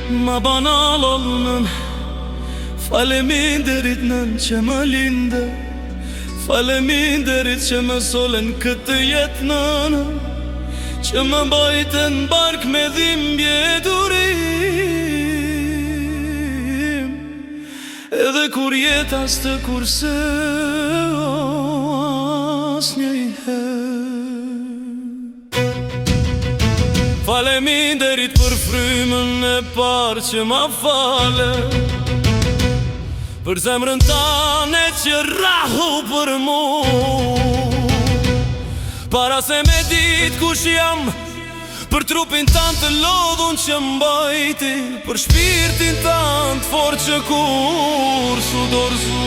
Ma banal olnën, faleminderit nën që më linde, faleminderit që më solen këtë jetë nënë, që më bajten bark me dhimbje durim, edhe kur jetas të kurse asnjëherë. Faleminderit për frymën e parë që ma fale, për zemrën tane që rahu për mu, para se me dit kush jam, për trupin tanë të lodhun që mbajti, për shpirtin tanë të forë që kur su dorzu.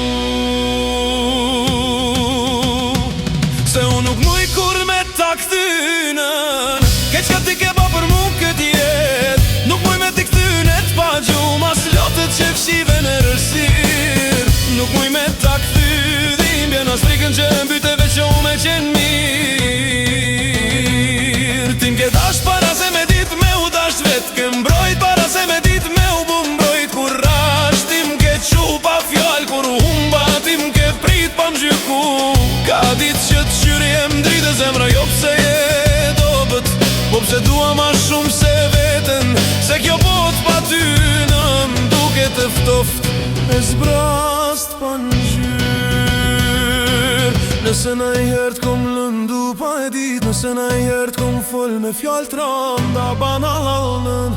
Se unë nuk muj kur me ta kthynën, keq ka ti ke ba për mu këtë jet, nuk muj me ti kthynet pa gjum, as lotët që fshive në rësir, nuk muj me ta kthy dhimbjen, as frikën që mbyte veç që u me qenë mirë. Tim ke dasht para se me dit me u dasht vet, ke mbrojt para se me dit me u bu mbrojt, kur rash tim ke qu pa fjall, kur u humba tim ke prit pa m'gjyku, ka dit që të qyri e mdritë zemra jo pse je dobet, po pse dua ma shumë se veten, se kjo bot pa ty në mduke të ftoft e zbrast pa ngjyr. Nëse na i hert kom lëndu pa e dit, nëse na i hert kom fol me fjall tranda banalën,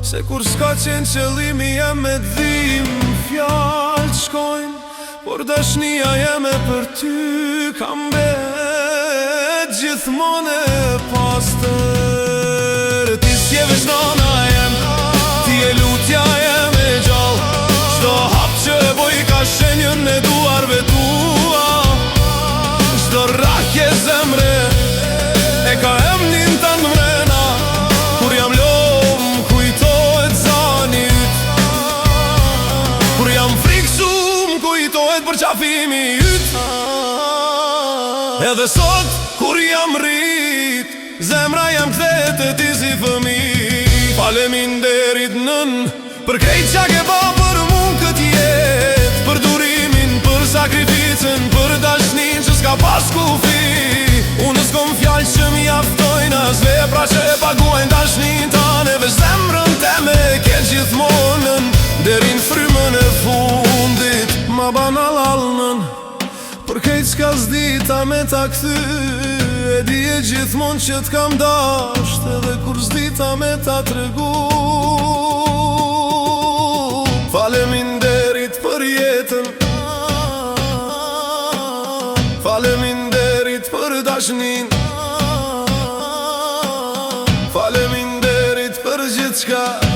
se kur s'ka qenë qëllimi jem me dhim fjall t'shkojnë, por dashnia jeme për ty kam bet gjithmonë e pastër. Ti s'je veç nana jem, ti e lutja jem e gjall, çdo hap që e boj ka shenjën e duarve tua, çdo rakje zemre e ka emnin tanë mrena, kur jam lom kujtohet zani yt, kur jam friksum kujtohet për qafimi yt. Edhe sot kur jam rrit, zemra jam kthet e ti si fëmi. Faleminderit nën, për krejt qa ke ba për mu kët jet, për durimin, për sakrificën, për dashnin që s'ka pas kufi. Unë s'kom fjall që m'jaftojnë, as vepra që e paguajnë dashnin tane, veç zemrën teme ke gjithmonën, derin frymën e fundit. Ma banal alnën, për kejt s'ka s'dita me ta kthy, e di e gjithmon që t'kam dasht, edhe kur s'dita me ta tregu. Faleminderit për jetën, faleminderit për dashnin, faleminderit për gjithçka.